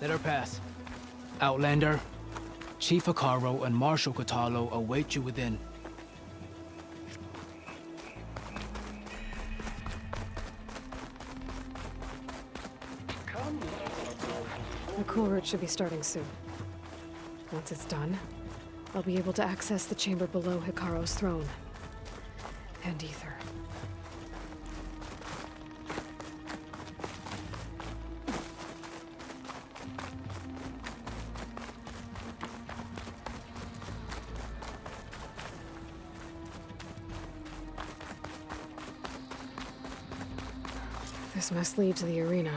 Let her pass. Outlander, Chief Hekarro and Marshal Kotallo await you within. The KULRUT should be starting soon. Once it's done, I'll be able to access the chamber below Hekarro's throne. And Ether. This must lead to the arena.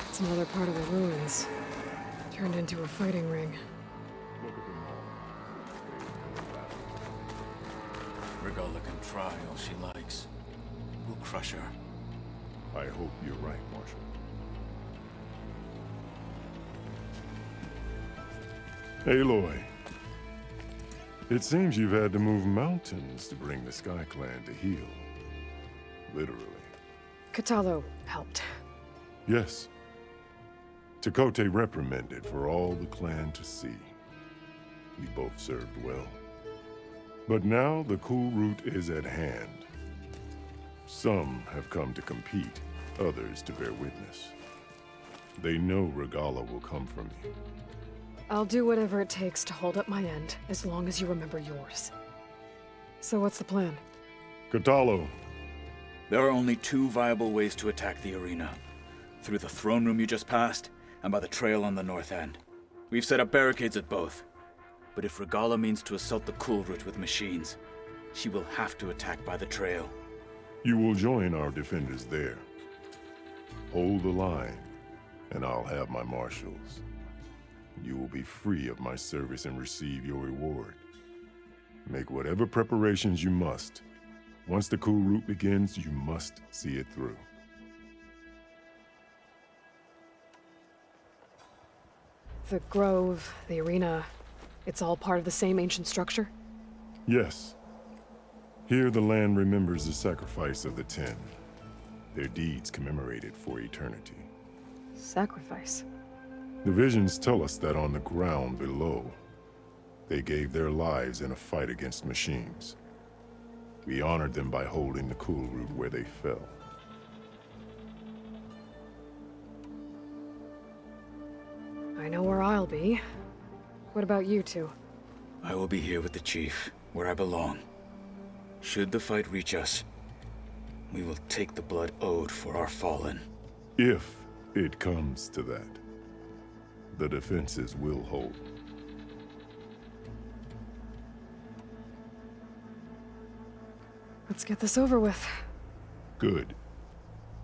It's another part of the ruins, turned into a fighting ring. Regalla can try all she likes. We'll crush her. I hope you're right, Marshal. Aloy. It seems you've had to move mountains to bring the Sky Clan to heel. Literally. Kotallo helped. Yes. Tekote reprimanded for all the clan to see. We both served well. But now the KULRUT is at hand. Some have come to compete, others to bear witness. They know Regalla will come for me. I'll do whatever it takes to hold up my end, as long as you remember yours. So what's the plan? Kotallo. There are only two viable ways to attack the arena. Through the throne room you just passed, and by the trail on the north end. We've set up barricades at both. But if Regalla means to assault the KULRUT with machines, she will have to attack by the trail. You will join our defenders there. Hold the line, and I'll have my marshals. You will be free of my service and receive your reward. Make whatever preparations you must. Once the KULRUT begins, you must see it through. The grove, the arena, it's all part of the same ancient structure? Yes. Here the land remembers the sacrifice of the 10. Their deeds commemorated for eternity. Sacrifice? The visions tell us that on the ground below, they gave their lives in a fight against machines. We honored them by holding the KULRUT where they fell. I know where I'll be. What about you two? I will be here with the chief, where I belong. Should the fight reach us, we will take the blood owed for our fallen. If it comes to that, the defenses will hold. Let's get this over with. Good.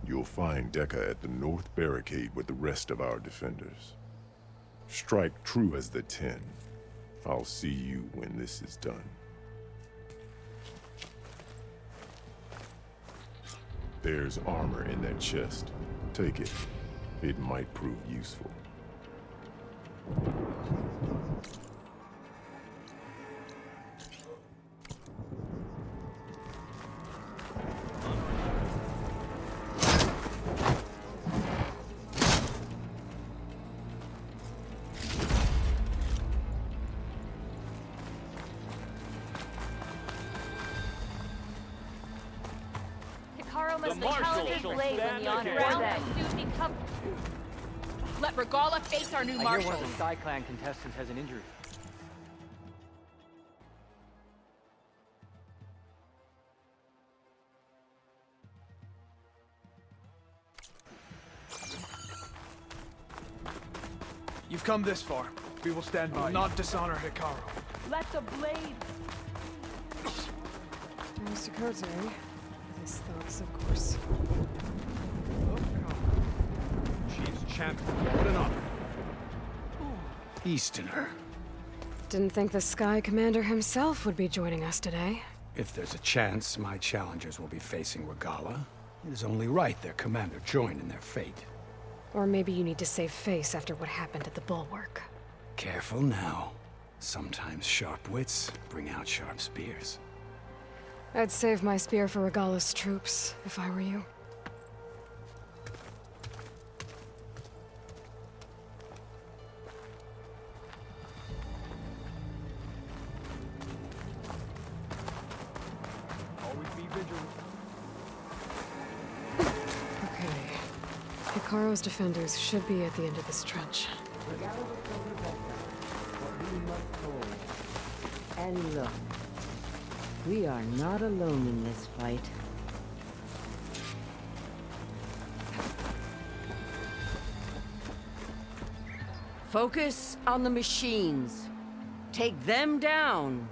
You'll find Dekka at the north barricade with the rest of our defenders. Strike true as the 10. I'll see you when this is done. There's armor in that chest. Take it. It might prove useful. The marshal shall stand again. Let Regalla face our new I marshal. hear one of the Sky Clan contestants has an injury. You've come this far. We will stand by. We will not dishonor Hekarro. Let the blade. Mr. Kote. His thoughts, of course. Chief's champion. What an honor. Easterner. Didn't think the Sky Commander himself would be joining us today. If there's a chance my challengers will be facing Regala, it is only right their commander join in their fate. Or maybe you need to save face after what happened at the Bulwark. Careful now. Sometimes sharp wits bring out sharp spears. I'd save my spear for Regala's troops, if I were you. Always be vigilant. Okay. Hikaro's defenders should be at the end of this trench. And look, we are not alone in this fight. Focus on the machines. Take them down.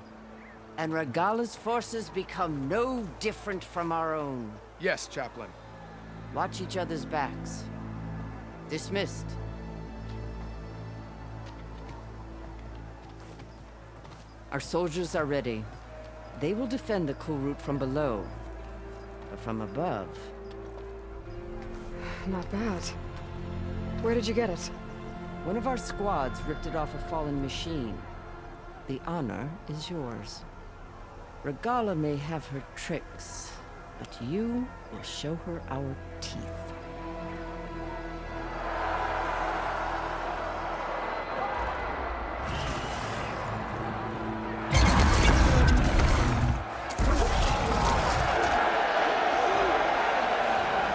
And Regala's forces become no different from our own. Yes, Chaplain. Watch each other's backs. Dismissed. Our soldiers are ready. They will defend the KULRUT from below. But from above... Not bad. Where did you get it? One of our squads ripped it off a fallen machine. The honor is yours. Regala may have her tricks, but you will show her our teeth.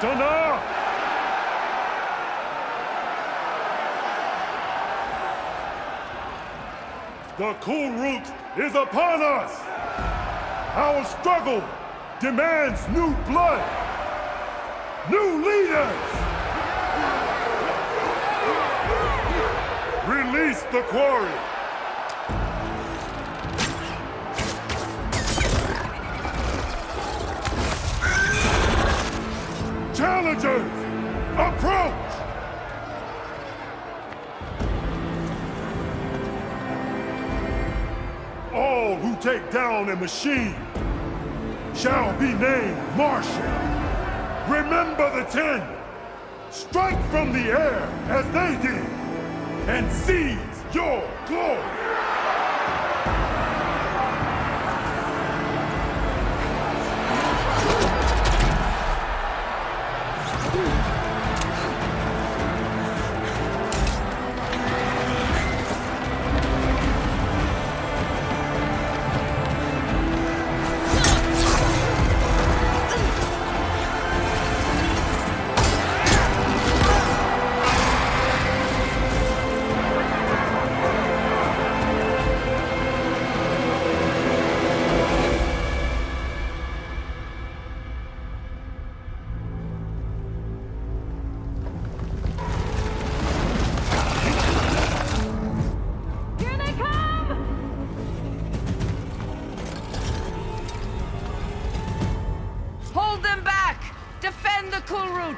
Donna! The KULRUT is upon us! Our struggle demands new blood! New leaders! Release the quarry! Challengers, approach! All who take down a machine shall be named marshal. Remember the 10. Strike from the air as they did, and seize your glory. Defend the KULRUT!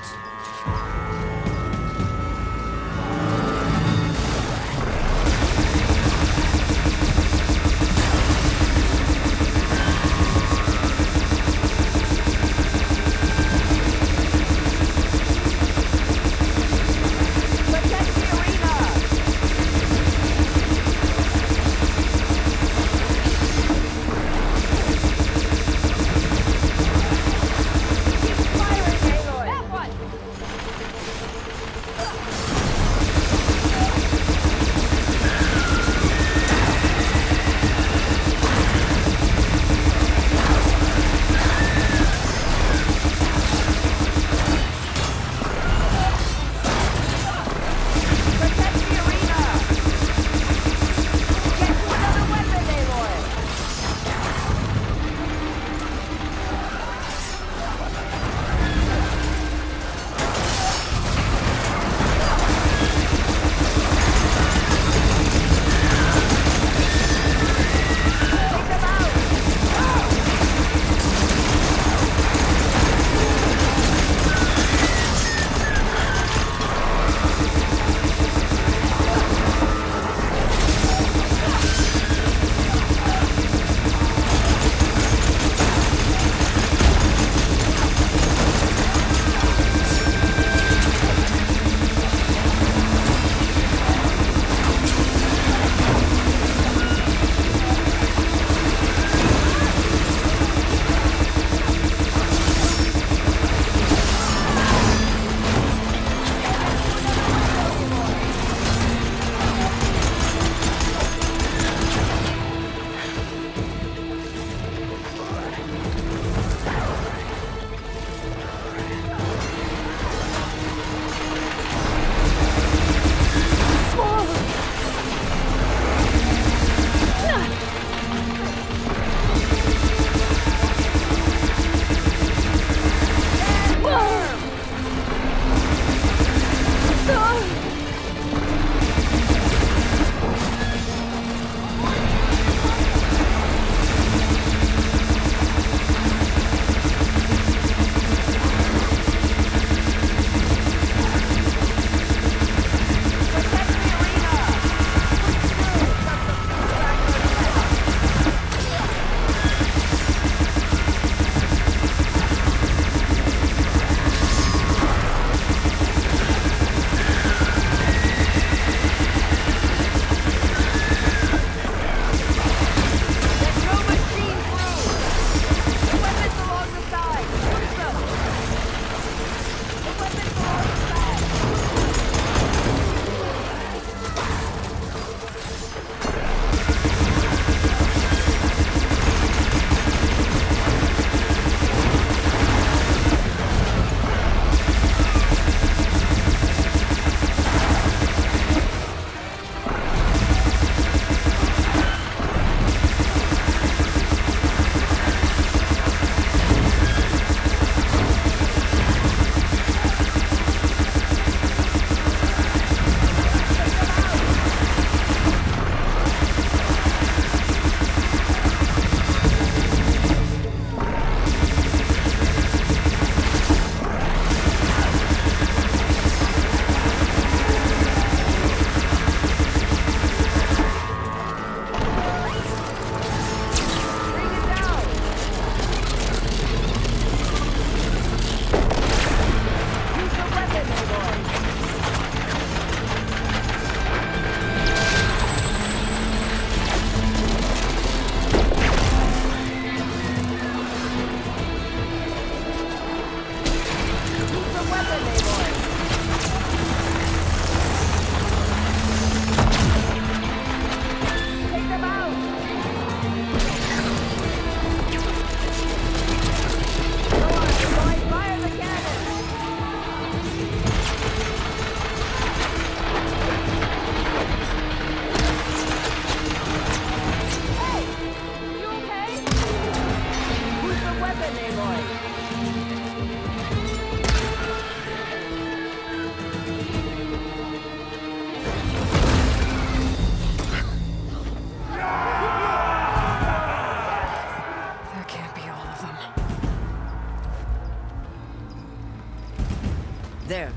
There.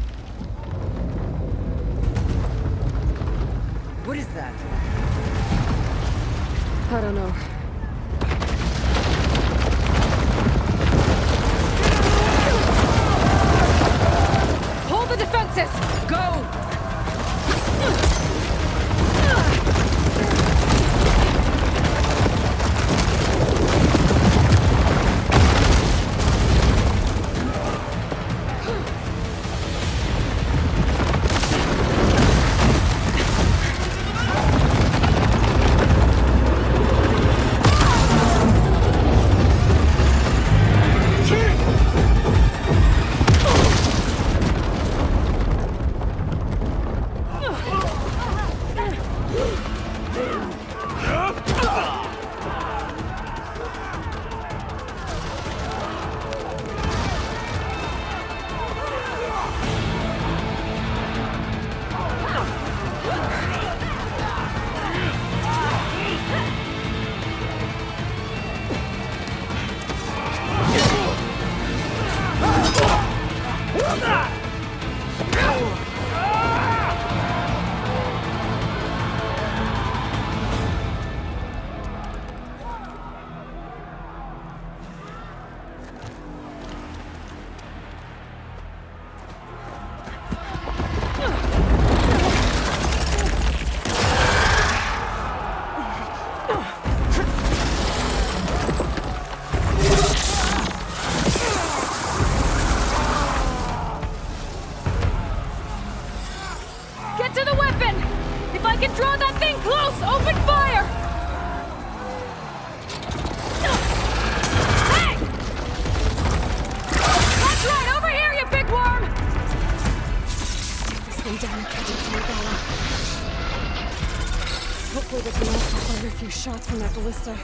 What is that? I don't know. Hold the defenses! Go! Get to the weapon! If I can draw that thing close, open fire! Hey! That's right, over here, you big worm! This thing down and catch it to Regala. Hopefully they can also fire a few shots from that ballista.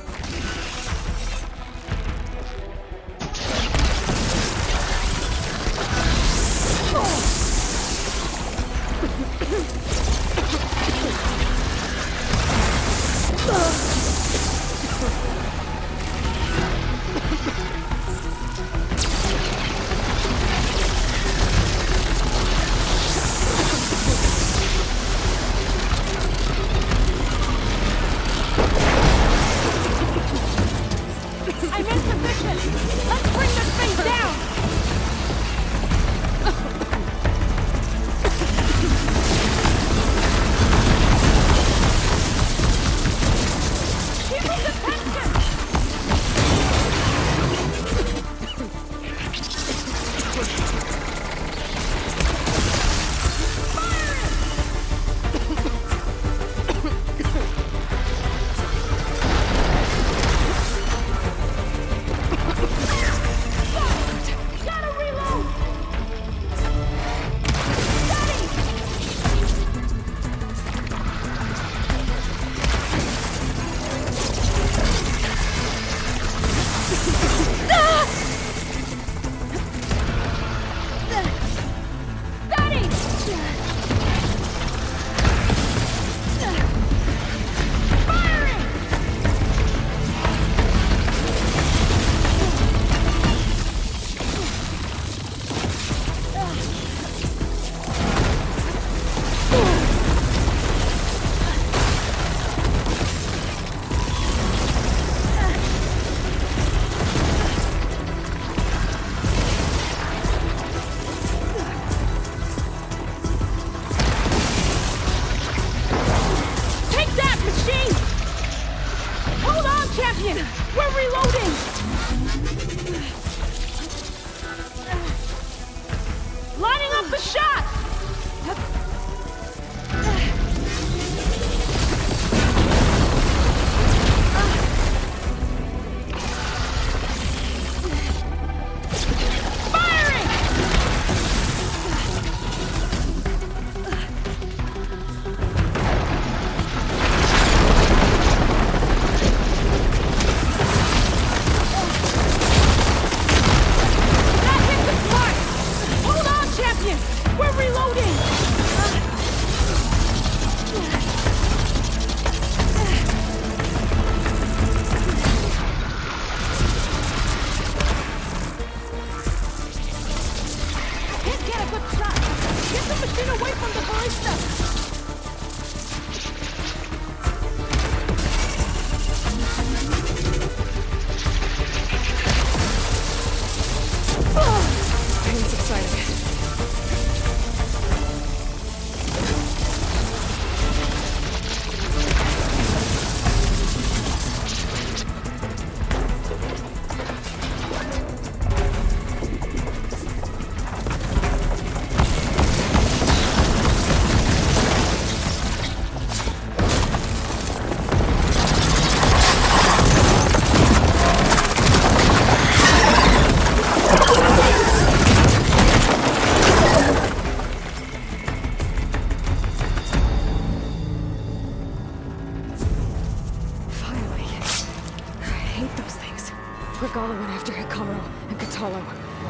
Hikaru and Kotallo.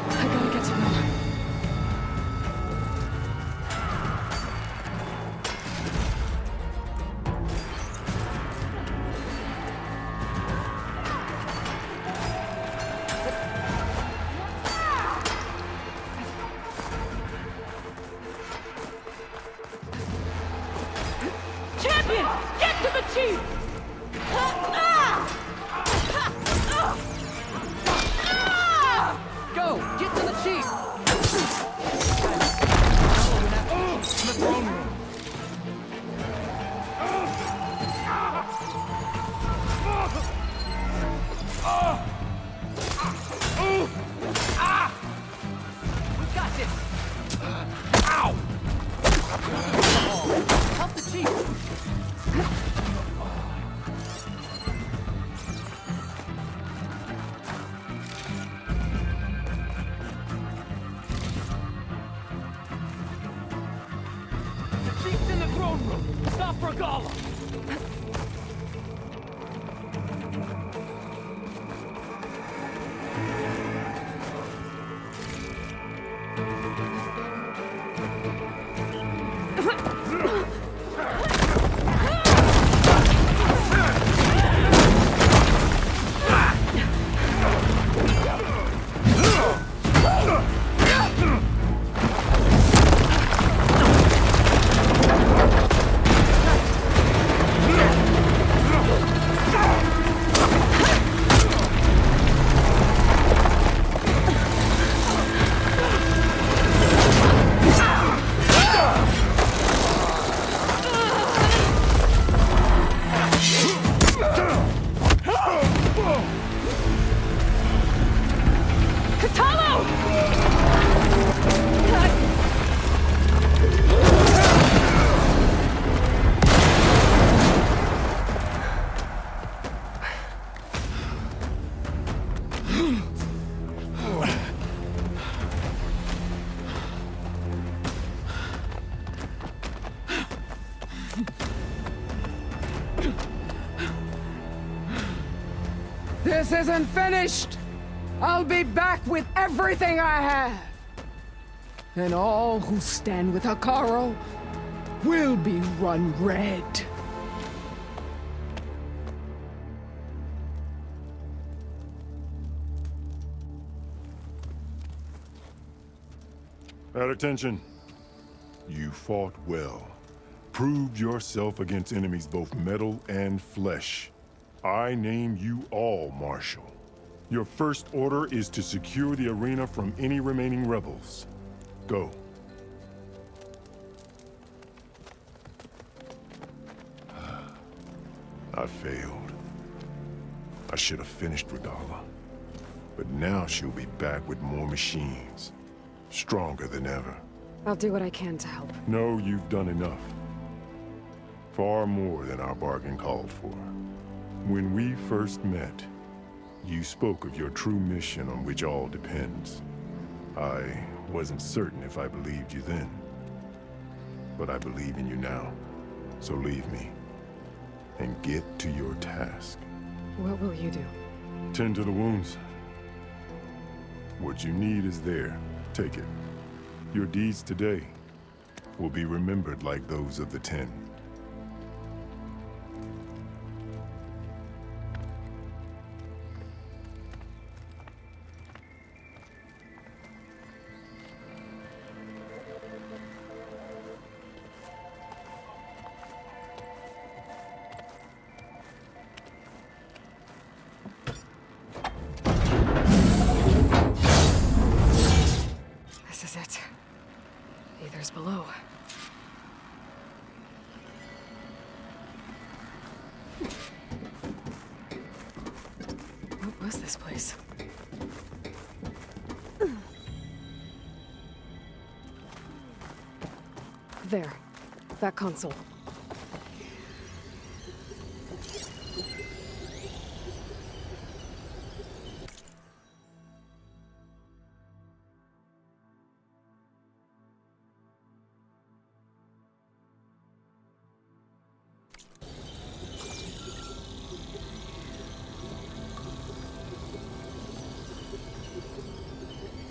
I gotta get to them. Champion! Get to the chief! Go! Get to the chief! In the throne room. We got this! Ow! Help the chief! The chief's in the throne room. Stop Regala. This isn't finished! I'll be back with everything I have! And all who stand with Hikaru will be run red. At attention. You fought well. Proved yourself against enemies both metal and flesh. I name you all Marshal. Your first order is to secure the arena from any remaining rebels. Go. I failed. I should have finished Regala. But now she'll be back with more machines. Stronger than ever. I'll do what I can to help. No, you've done enough. Far more than our bargain called for. When we first met, you spoke of your true mission on which all depends. I wasn't certain if I believed you then. But I believe in you now. So leave me. And get to your task. What will you do? Tend to the wounds. What you need is there. Take it. Your deeds today will be remembered like those of the 10. This is it. Aether's below. What was this place? There. That console.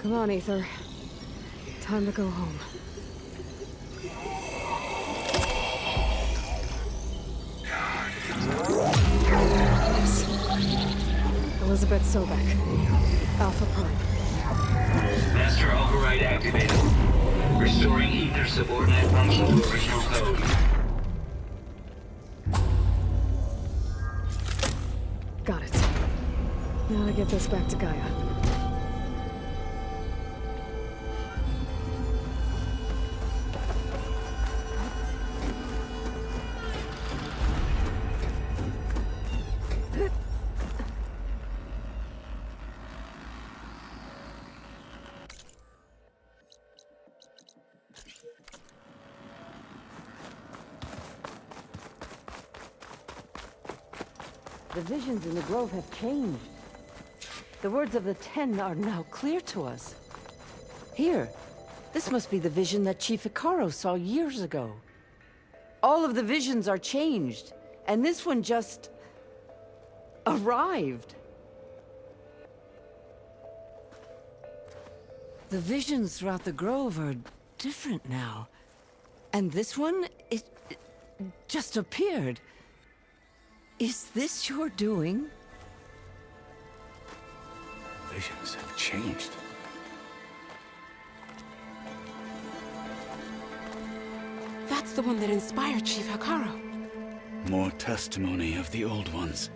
Come on, Ether. Time to go home. Yes. Elizabeth Sobek. Alpha Prime. Master override activated. Restoring ether subordinate function to original code. Got it. Now to get this back to Gaia. The visions in the grove have changed. The words of the Ten are now clear to us. Here, this must be the vision that Chief Hikaru saw years ago. All of the visions are changed, and this one just arrived. The visions throughout the grove are different now. And this one, it just appeared. Is this your doing? Visions have changed. That's the one that inspired Chief Hikaru. More testimony of the old ones.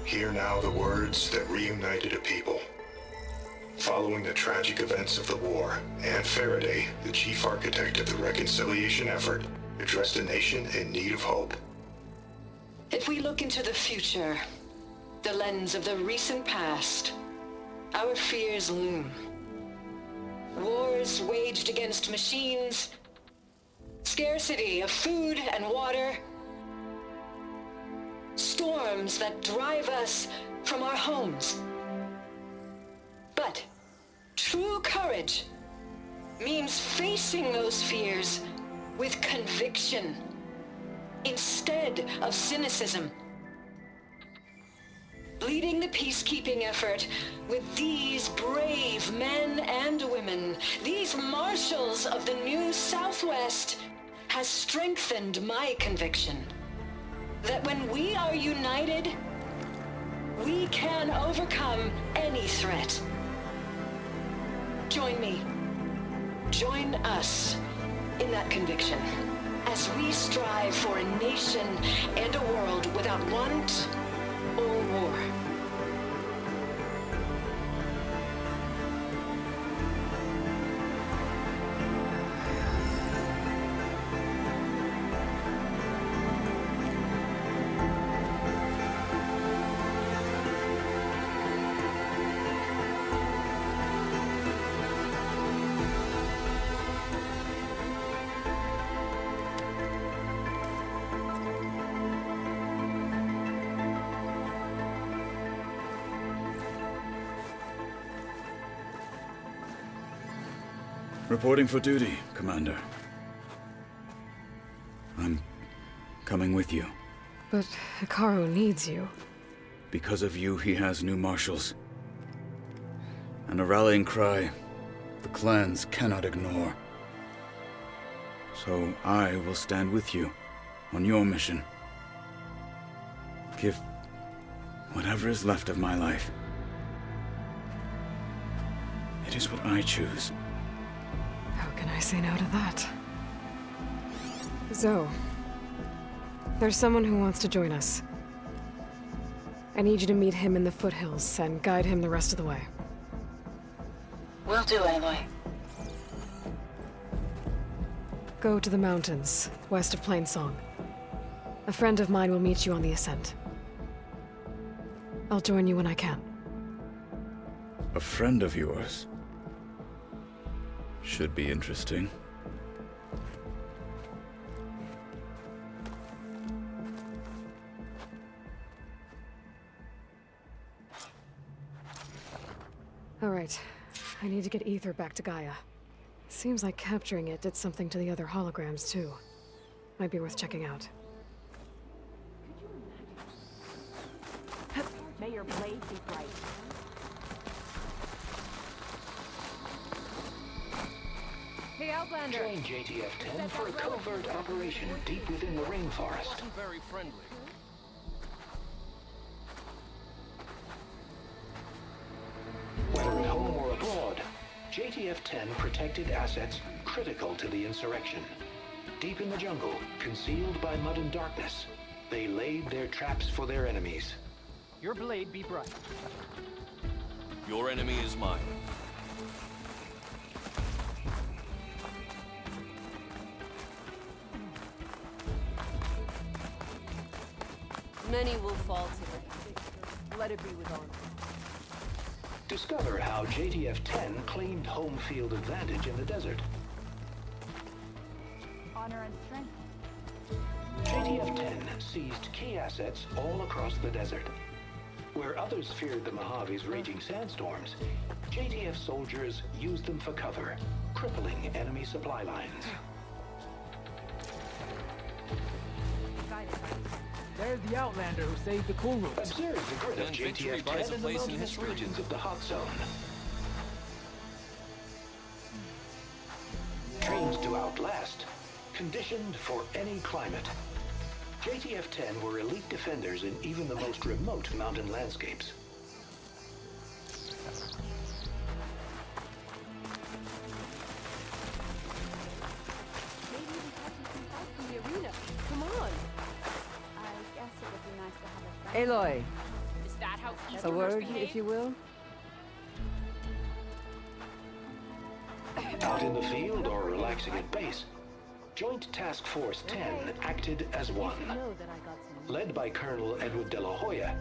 Hear now the words that reunited a people. Following the tragic events of the war, Anne Faraday, the chief architect of the reconciliation effort, addressed a nation in need of hope. If we look into the future, the lens of the recent past, our fears loom. Wars waged against machines, scarcity of food and water, storms that drive us from our homes. But true courage means facing those fears with conviction instead of cynicism. Leading the peacekeeping effort with these brave men and women, these marshals of the new Southwest, has strengthened my conviction that when we are united, we can overcome any threat. Join me. Join us in that conviction as we strive for a nation and a world without want or war. Reporting for duty, Commander. I'm coming with you. But Hikaru needs you. Because of you, he has new marshals. And a rallying cry the clans cannot ignore. So I will stand with you on your mission. Give whatever is left of my life. It is what I choose. How can I say no to that? Zoe, there's someone who wants to join us. I need you to meet him in the foothills and guide him the rest of the way. Will do, Aloy. Go to the mountains, west of Plainsong. A friend of mine will meet you on the ascent. I'll join you when I can. A friend of yours? Should be interesting. All right. I need to get Ether back to Gaia. Seems like capturing it did something to the other holograms, too. Might be worth checking out. your blade be bright. Hey, Outlander! Join JTF-10 for a covert operation deep within the rainforest. Wasn't very friendly. Whether at home or abroad, JTF-10 protected assets critical to the insurrection. Deep in the jungle, concealed by mud and darkness, they laid their traps for their enemies. Your blade be bright. Your enemy is mine. Many will fall today. Let it be with honor. Discover how JTF-10 claimed home field advantage in the desert. Honor and strength. JTF-10 seized key assets all across the desert. Where others feared the Mojave's raging sandstorms, JTF soldiers used them for cover, crippling enemy supply lines. There's the Outlander who saved the KULRUT. Observe the grid of JTF-10 in the mountainous regions of the hot zone. Trained to outlast, conditioned for any climate. JTF-10 were elite defenders in even the most remote mountain landscapes. Maybe we have some help from the arena. Come on. I guess it would be nice to have a friend. Aloy, Is that how a Easterners word, behave? if you will? Out in the field or relaxing at base, Joint Task Force 10 acted as one. Led by Colonel Edward de la Hoya,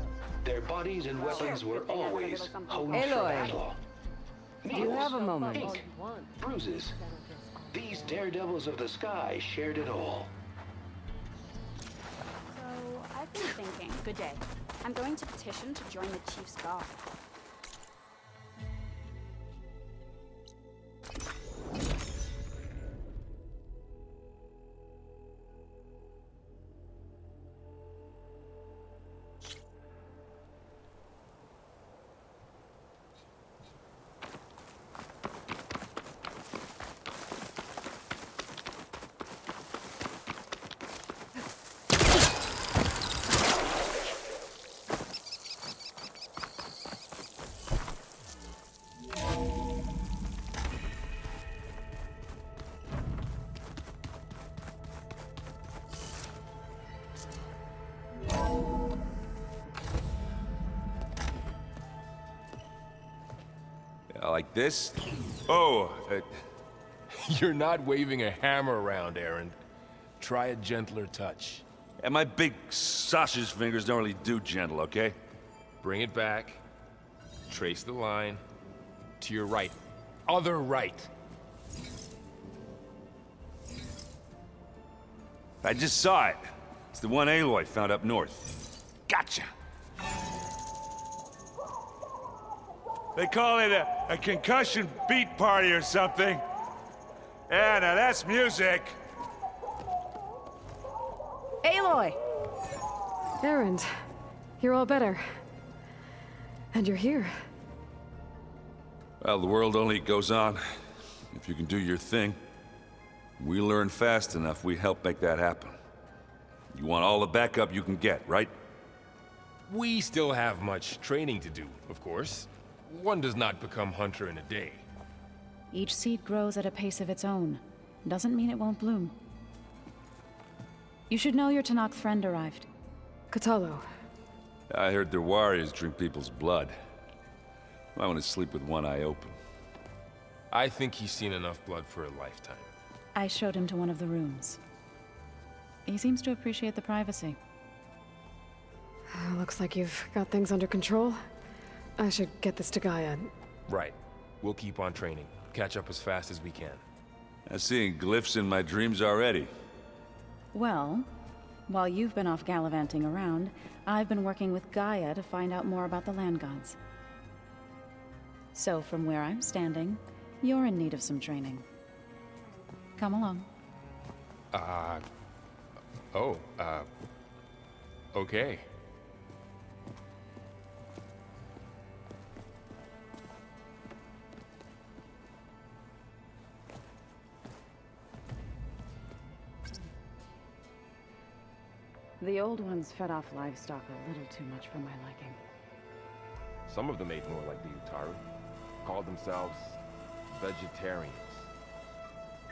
their bodies and weapons were always honed for battle. Do you have a moment? Ink, bruises. These daredevils of the sky shared it all. So, I've been thinking. Good day. I'm going to petition to join the Chief's Guard. Like this? Oh, You're not waving a hammer around, Aaron. Try a gentler touch. and my big sausage fingers don't really do gentle, okay? Bring it back. Trace the line. To your right. Other right. I just saw it. It's the one Aloy found up north. Gotcha! They call it a concussion beat party or something. Yeah, now that's music. Aloy! Erend, you're all better. And you're here. Well, the world only goes on if you can do your thing. We learn fast enough, we help make that happen. You want all the backup you can get, right? We still have much training to do, of course. One does not become hunter in a day. Each seed grows at a pace of its own. Doesn't mean it won't bloom. You should know your Tanakh friend arrived. Kotallo. I heard their warriors drink people's blood. I want to sleep with one eye open. I think he's seen enough blood for a lifetime. I showed him to one of the rooms. He seems to appreciate the privacy. Looks like you've got things under control. I should get this to Gaia. Right. We'll keep on training. Catch up as fast as we can. I'm seeing glyphs in my dreams already. Well, while you've been off gallivanting around, I've been working with Gaia to find out more about the land gods. So from where I'm standing, you're in need of some training. Come along. Okay. The old ones fed off livestock a little too much for my liking. Some of them ate more like the Utaru. Called themselves vegetarians.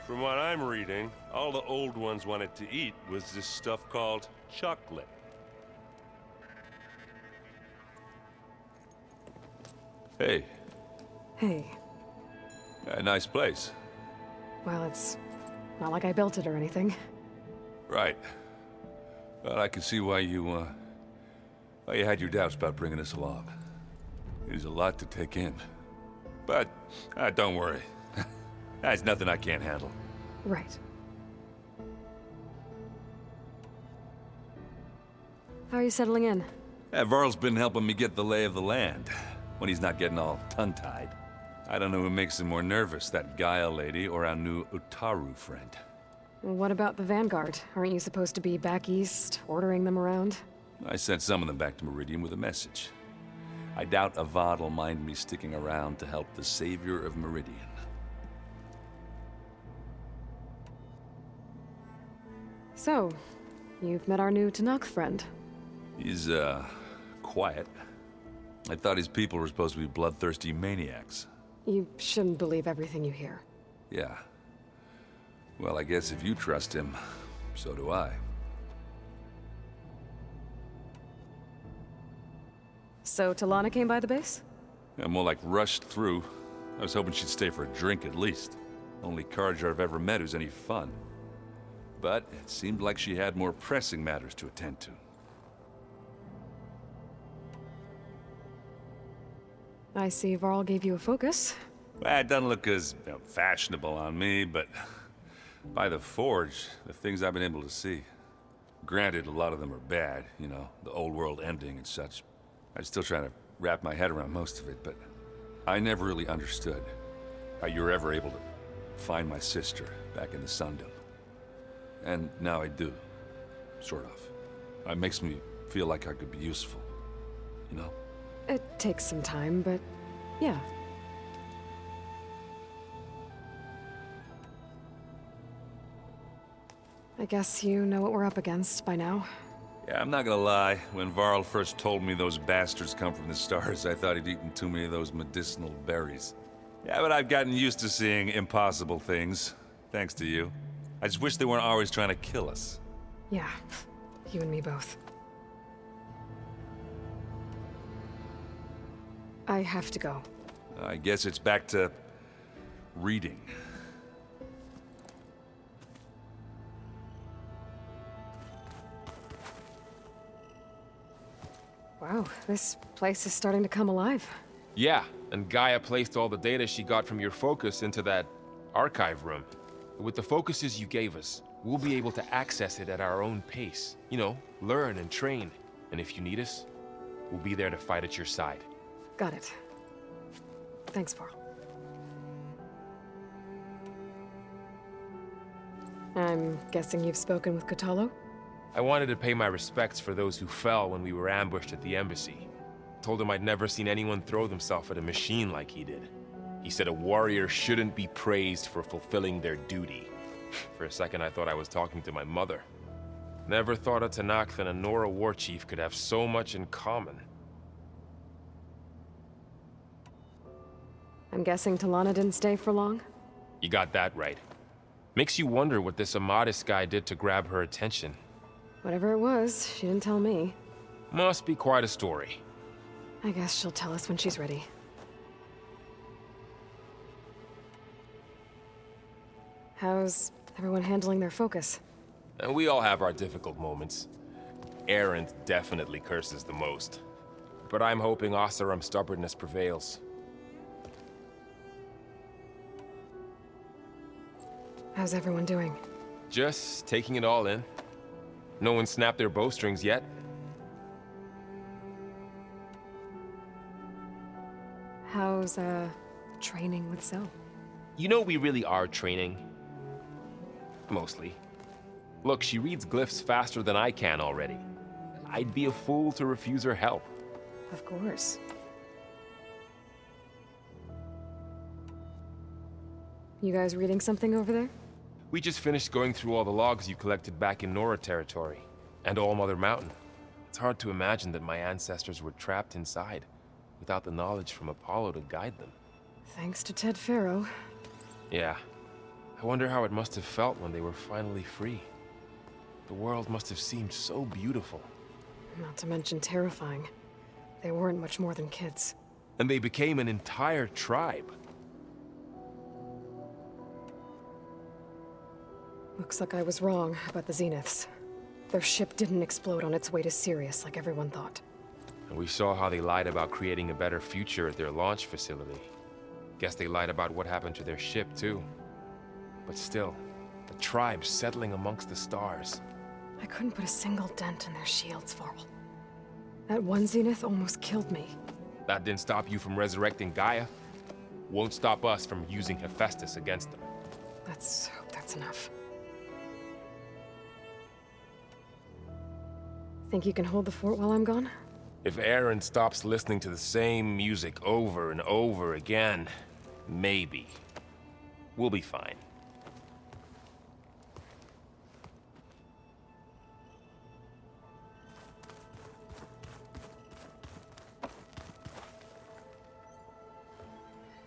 From what I'm reading, all the old ones wanted to eat was this stuff called chocolate. Hey. Hey. A nice place. Well, it's not like I built it or anything. Right. Well, I can see why you had your doubts about bringing us along. It is a lot to take in. But, don't worry. That's nothing I can't handle. Right. How are you settling in? Varl's been helping me get the lay of the land, when he's not getting all tongue-tied. I don't know who makes him more nervous, that Gaia lady or our new Utaru friend. What about the Vanguard? Aren't you supposed to be back east, ordering them around? I sent some of them back to Meridian with a message. I doubt Avad will mind me sticking around to help the savior of Meridian. So, you've met our new Tanakh friend. He's, quiet. I thought his people were supposed to be bloodthirsty maniacs. You shouldn't believe everything you hear. Yeah. Well, I guess if you trust him, so do I. So, Talana came by the base? Yeah, more like rushed through. I was hoping she'd stay for a drink at least. Only Carja I've ever met who's any fun. But it seemed like she had more pressing matters to attend to. I see Varl gave you a focus. Well, it doesn't look as fashionable on me, but by the Forge, the things I've been able to see. Granted, a lot of them are bad, you know, the old world ending and such. I'm still trying to wrap my head around most of it, but I never really understood how you were ever able to find my sister back in the Sundom. And now I do, sort of. It makes me feel like I could be useful, you know? It takes some time, but yeah. I guess you know what we're up against by now. Yeah, I'm not gonna lie. When Varl first told me those bastards come from the stars, I thought he'd eaten too many of those medicinal berries. Yeah, but I've gotten used to seeing impossible things, thanks to you. I just wish they weren't always trying to kill us. Yeah, you and me both. I have to go. I guess it's back to reading. Wow, this place is starting to come alive. Yeah, and Gaia placed all the data she got from your focus into that archive room. With the focuses you gave us, we'll be able to access it at our own pace. You know, learn and train. And if you need us, we'll be there to fight at your side. Got it. Thanks, Varl. I'm guessing you've spoken with Kotallo? I wanted to pay my respects for those who fell when we were ambushed at the embassy. Told him I'd never seen anyone throw themselves at a machine like he did. He said a warrior shouldn't be praised for fulfilling their duty. For a second I thought I was talking to my mother. Never thought a Tanakh and a Nora war chief could have so much in common. I'm guessing Talana didn't stay for long? You got that right. Makes you wonder what this Amadis guy did to grab her attention. Whatever it was, she didn't tell me. Must be quite a story. I guess she'll tell us when she's ready. How's everyone handling their focus? And we all have our difficult moments. Erend definitely curses the most. But I'm hoping Oseram's stubbornness prevails. How's everyone doing? Just taking it all in. No one snapped their bowstrings yet. How's, training with Zoe? You know we really are training. Mostly. Look, she reads glyphs faster than I can already. I'd be a fool to refuse her help. Of course. You guys reading something over there? We just finished going through all the logs you collected back in Nora territory. And All Mother Mountain. It's hard to imagine that my ancestors were trapped inside, without the knowledge from Apollo to guide them. Thanks to Ted Faro. Yeah. I wonder how it must have felt when they were finally free. The world must have seemed so beautiful. Not to mention terrifying. They weren't much more than kids. And they became an entire tribe. Looks like I was wrong about the Zeniths. Their ship didn't explode on its way to Sirius like everyone thought. And we saw how they lied about creating a better future at their launch facility. Guess they lied about what happened to their ship, too. But still, the tribe settling amongst the stars. I couldn't put a single dent in their shields, Varl. That one Zenith almost killed me. That didn't stop you from resurrecting Gaia. Won't stop us from using Hephaestus against them. Let's hope that's enough. Think you can hold the fort while I'm gone? If Aaron stops listening to the same music over and over again, maybe. We'll be fine.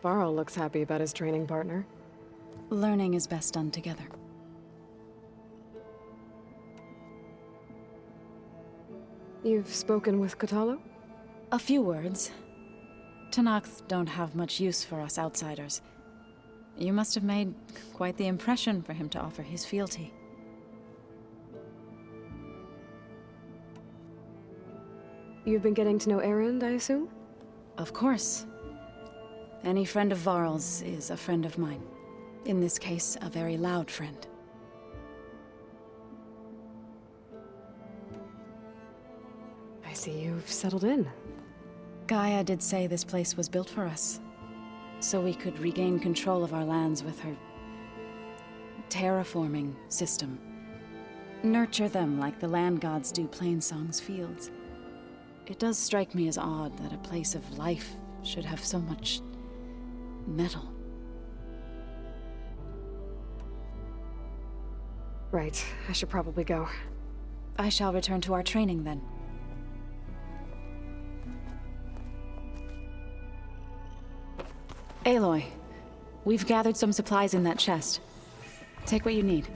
Varl looks happy about his training partner. Learning is best done together. You've spoken with Kotallo? A few words. Tenakth don't have much use for us outsiders. You must have made quite the impression for him to offer his fealty. You've been getting to know Erend, I assume? Of course. Any friend of Varl's is a friend of mine. In this case, a very loud friend. I see you've settled in. Gaia did say this place was built for us, so we could regain control of our lands with her terraforming system. Nurture them like the land gods do Plainsong's fields. It does strike me as odd that a place of life should have so much metal. Right, I should probably go. I shall return to our training then. Aloy, we've gathered some supplies in that chest. Take what you need.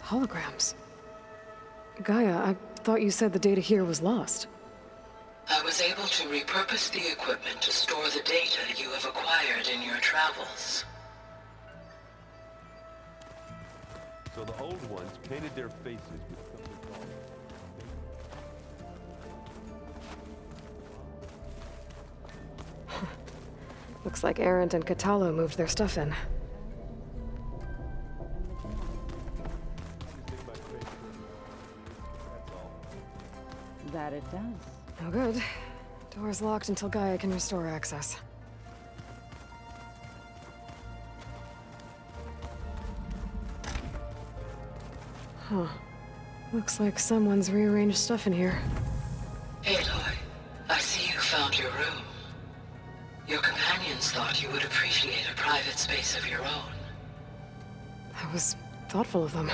Holograms. Gaia, I thought you said the data here was lost. I was able to repurpose the equipment to store the data you have acquired in your travels. So the old ones painted their faces with something called... Looks like Erend and Kotallo moved their stuff in. That it does. No good. Door's locked until Gaia can restore access. Huh. Looks like someone's rearranged stuff in here. Aloy, I see you found your room. Your companions thought you would appreciate a private space of your own. That was thoughtful of them.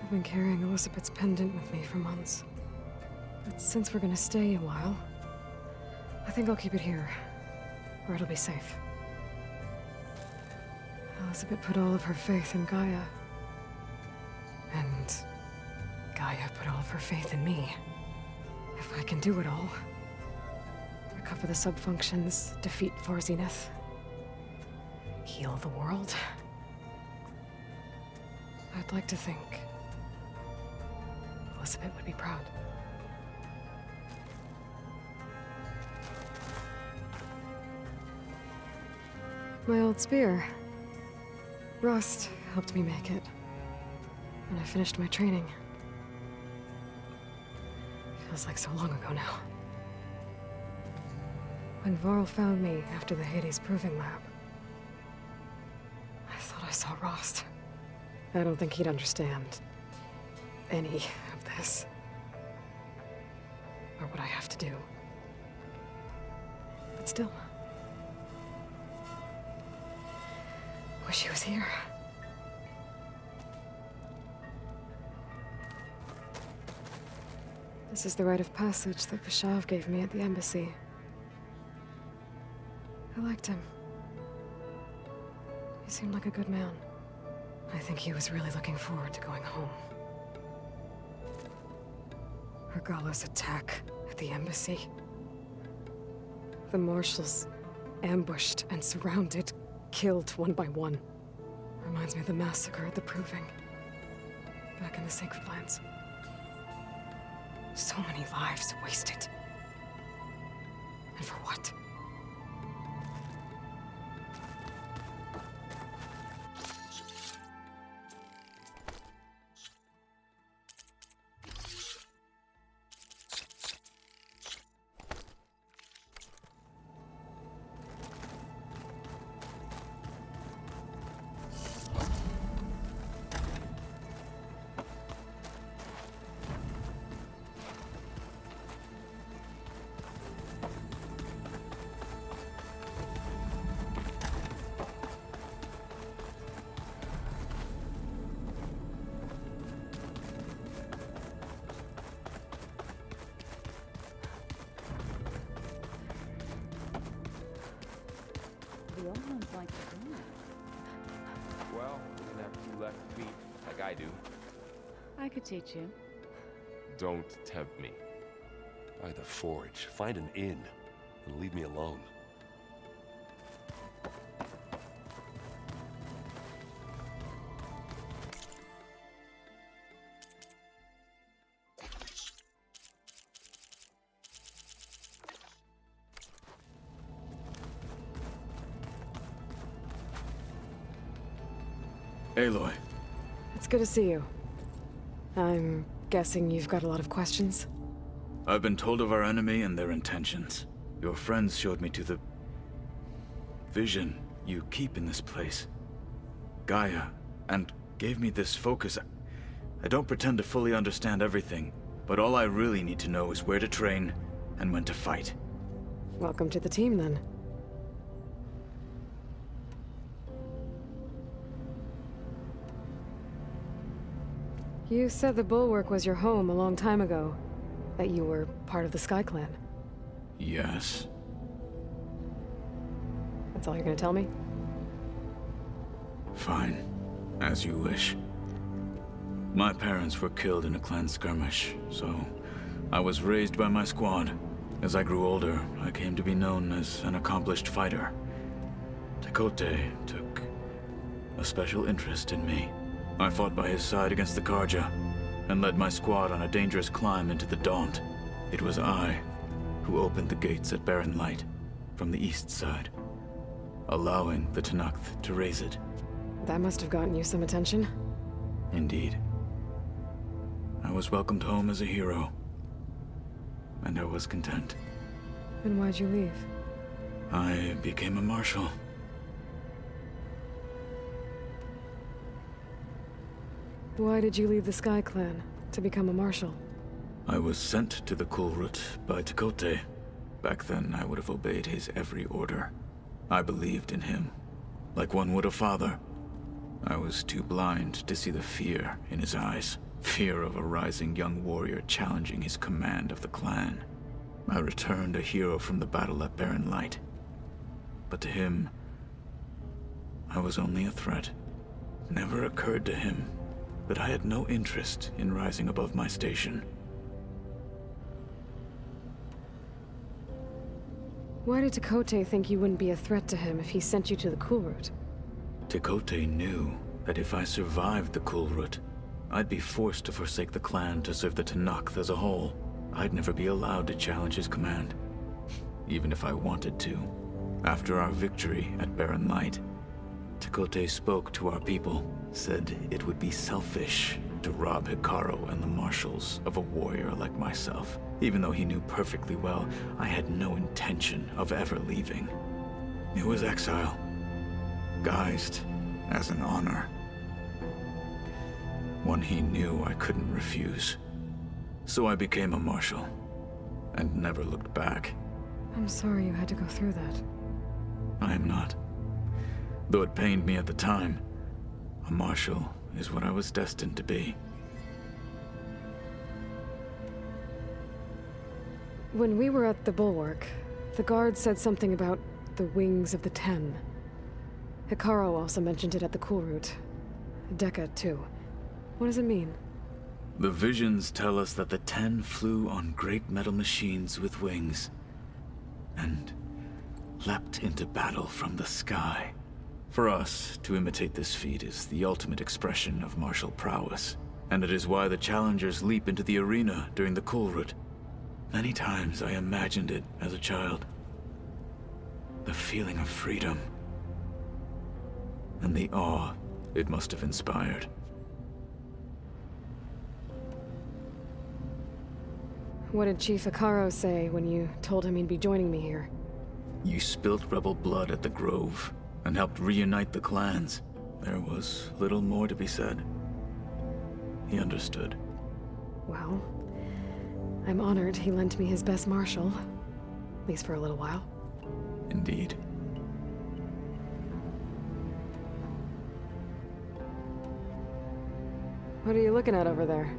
I've been carrying Elizabeth's pendant with me for months. But since we're gonna stay a while, I think I'll keep it here, where it'll be safe. Elizabeth put all of her faith in Gaia. And Gaia put all of her faith in me. If I can do it all, recover the subfunctions, defeat Zenith, heal the world, I'd like to think Elizabeth would be proud. My old spear. Rust helped me make it when I finished my training. Feels like so long ago now. When Varl found me after the Hades Proving Lab, I thought I saw Rost. I don't think he'd understand any of this. or what I have to do. But still, wish he was here. This is the rite of passage that Vashav gave me at the embassy. I liked him. He seemed like a good man. I think he was really looking forward to going home. Regala's attack at the embassy. The marshals ambushed and surrounded, killed one by one. Reminds me of the massacre at the Proving, back in the Sacred Lands. So many lives wasted. And for what? The old ones like to do. Well, you can have two left feet, like I do. I could teach you. Don't tempt me. By the forge, find an inn and leave me alone. Aloy. It's good to see you. I'm guessing you've got a lot of questions? I've been told of our enemy and their intentions. Your friends showed me to the vision you keep in this place, Gaia, and gave me this focus. I don't pretend to fully understand everything, but all I really need to know is where to train and when to fight. Welcome to the team, then. You said the Bulwark was your home a long time ago. That you were part of the Sky Clan. Yes. That's all you're gonna tell me? Fine. As you wish. My parents were killed in a clan skirmish, so I was raised by my squad. As I grew older, I came to be known as an accomplished fighter. Tekote took a special interest in me. I fought by his side against the Karja, and led my squad on a dangerous climb into the Daunt. It was I who opened the gates at Barren Light, from the east side, allowing the Tenakth to raise it. That must have gotten you some attention. Indeed. I was welcomed home as a hero, and I was content. And why'd you leave? I became a marshal. Why did you leave the Sky Clan to become a marshal? I was sent to the KULRUT by Tekote. Back then, I would have obeyed his every order. I believed in him, like one would a father. I was too blind to see the fear in his eyes. Fear of a rising young warrior challenging his command of the clan. I returned a hero from the battle at Barren Light. But to him, I was only a threat. Never occurred to him that I had no interest in rising above my station. Why did Tekote think you wouldn't be a threat to him if he sent you to the KULRUT? Tekote knew that if I survived the KULRUT, I'd be forced to forsake the clan to serve the Tenakth as a whole. I'd never be allowed to challenge his command, even if I wanted to. After our victory at Barren Light, Tekote spoke to our people, said it would be selfish to rob Hikaru and the marshals of a warrior like myself, even though he knew perfectly well I had no intention of ever leaving. It was exile, guised as an honor. One he knew I couldn't refuse. So I became a marshal. and never looked back. I'm sorry you had to go through that. I am not. Though it pained me at the time, a marshal is what I was destined to be. When we were at the Bulwark, the guard said something about the wings of the Ten. Hekarro also mentioned it at the KULRUT. Dekka, too. What does it mean? The visions tell us that the Ten flew on great metal machines with wings, and leapt into battle from the sky. For us, to imitate this feat is the ultimate expression of martial prowess, and it is why the challengers leap into the arena during the KULRUT. Many times I imagined it as a child. The feeling of freedom, and the awe it must have inspired. What did Chief Hekarro say when you told him he'd be joining me here? You spilt rebel blood at the Grove, and helped reunite the clans. There was little more to be said. He understood. Well, I'm honored he lent me his best marshal. At least for a little while. Indeed. What are you looking at over there?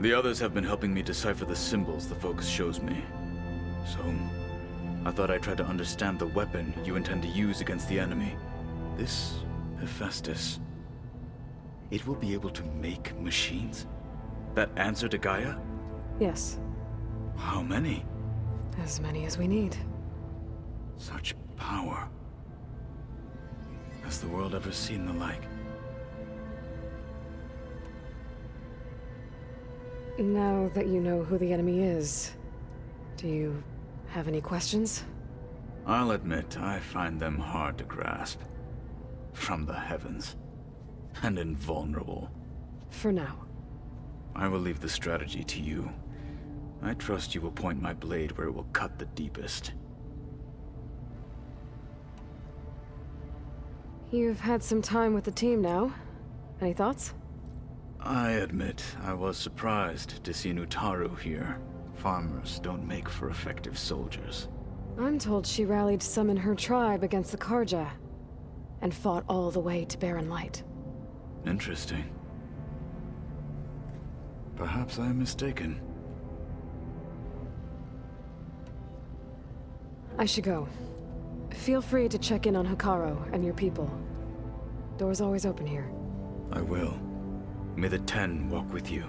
The others have been helping me decipher the symbols the Focus shows me. So, I thought I'd try to understand the weapon you intend to use against the enemy. This Hephaestus, it will be able to make machines? That answer to Gaia? Yes. How many? As many as we need. Such power. Has the world ever seen the like? Now that you know who the enemy is, do you have any questions? I'll admit, I find them hard to grasp. From the heavens. And invulnerable. For now. I will leave the strategy to you. I trust you will point my blade where it will cut the deepest. You've had some time with the team now. Any thoughts? I admit, I was surprised to see Nutaru here. Farmers don't make for effective soldiers. I'm told she rallied some in her tribe against the Karja, and fought all the way to Barren Light. Interesting. Perhaps I am mistaken. I should go. Feel free to check in on Hekarro and your people. Door's always open here. I will. May the Ten walk with you.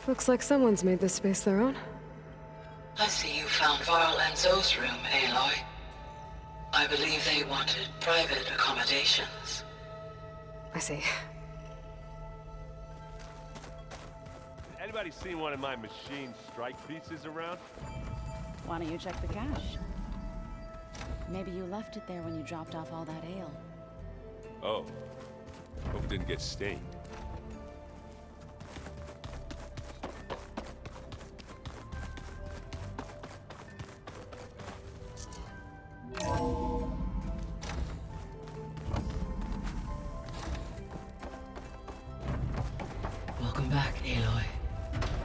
Looks like someone's made this space their own. I see you found Varl and Zoe's room, Aloy. I believe they wanted private accommodations. I see. Anybody seen one of my machine strike pieces around? Why don't you check the cache? Maybe you left it there when you dropped off all that ale. Oh. Hope it didn't get stained. Welcome back, Aloy.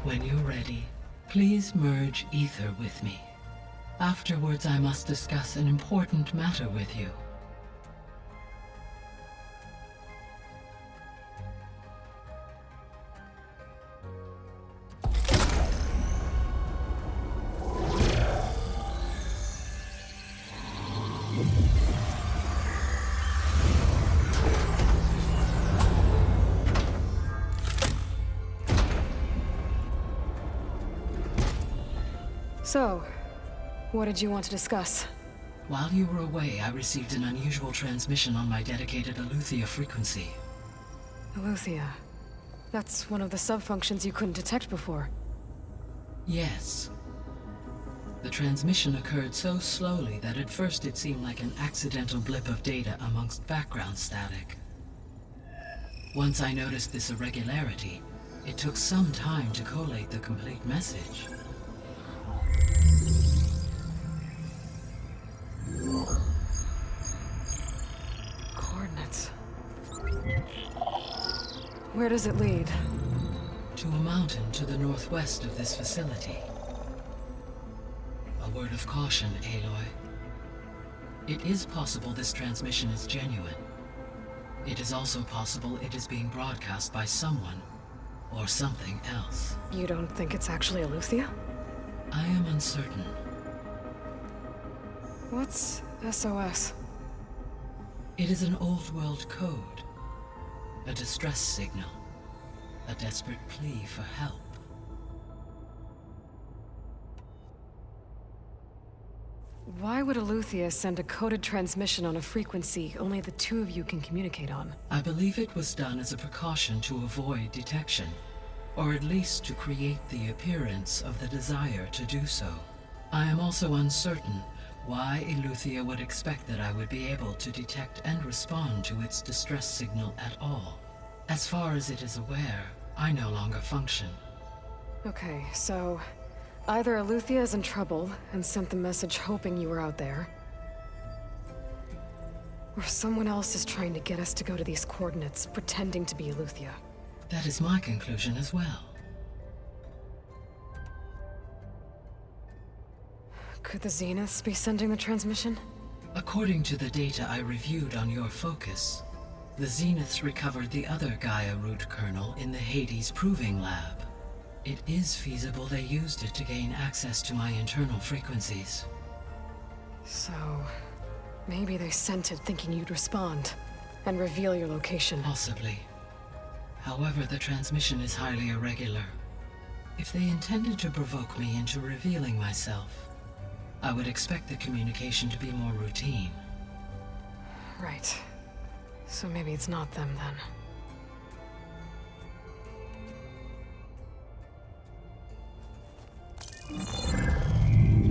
When you're ready, please merge ether with me. Afterwards, I must discuss an important matter with you. So, what did you want to discuss? While you were away, I received an unusual transmission on my dedicated Aletheia frequency. Aletheia. That's one of the sub-functions you couldn't detect before. Yes. The transmission occurred so slowly that at first it seemed like an accidental blip of data amongst background static. Once I noticed this irregularity, it took some time to collate the complete message. coordinates. Where does it lead? To a mountain to the northwest of this facility. A word of caution, Aloy. It is possible this transmission is genuine. It is also possible it is being broadcast by someone or something else. You don't think it's actually Aletheia? I am uncertain. What's SOS? It is an old world code. A distress signal. A desperate plea for help. Why would Aletheia send a coded transmission on a frequency only the two of you can communicate on? I believe it was done as a precaution to avoid detection, or at least to create the appearance of the desire to do so. I am also uncertain why Aletheia would expect that I would be able to detect and respond to its distress signal at all. As far as it is aware, I no longer function. Okay, so either Aletheia is in trouble and sent the message hoping you were out there, or someone else is trying to get us to go to these coordinates, pretending to be Aletheia. That is my conclusion as well. Could the Zeniths be sending the transmission? According to the data I reviewed on your focus, the Zeniths recovered the other Gaia root kernel in the Hades Proving Lab. It is feasible they used it to gain access to my internal frequencies. So, maybe they sent it thinking you'd respond and reveal your location. Possibly. However, the transmission is highly irregular. If they intended to provoke me into revealing myself, I would expect the communication to be more routine. Right. So maybe it's not them then.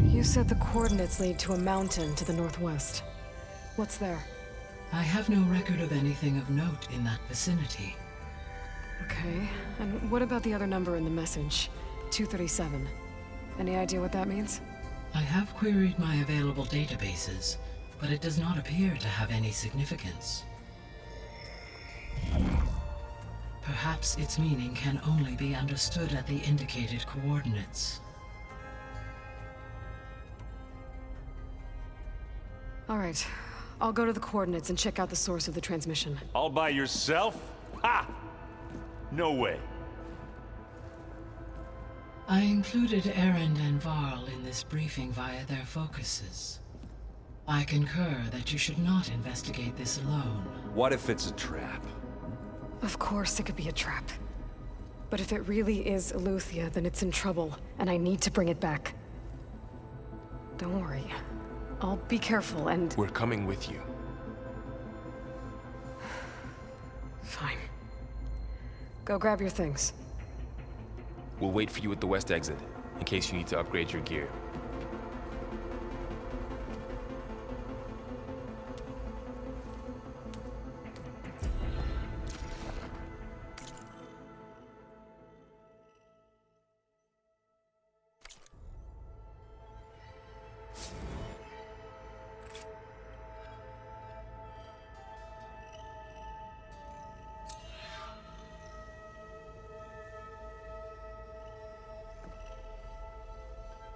You said the coordinates lead to a mountain to the northwest. What's there? I have no record of anything of note in that vicinity. Okay, and what about the other number in the message? 237. Any idea what that means? I have queried my available databases, but it does not appear to have any significance. Perhaps its meaning can only be understood at the indicated coordinates. All right, I'll go to the coordinates and check out the source of the transmission. All by yourself? Ha! No way. I included Erend and Varl in this briefing via their focuses. I concur that you should not investigate this alone. What if it's a trap? Of course it could be a trap. But if it really is Aletheia, then it's in trouble, and I need to bring it back. Don't worry. I'll be careful and... We're coming with you. Fine. Go grab your things. We'll wait for you at the west exit, in case you need to upgrade your gear.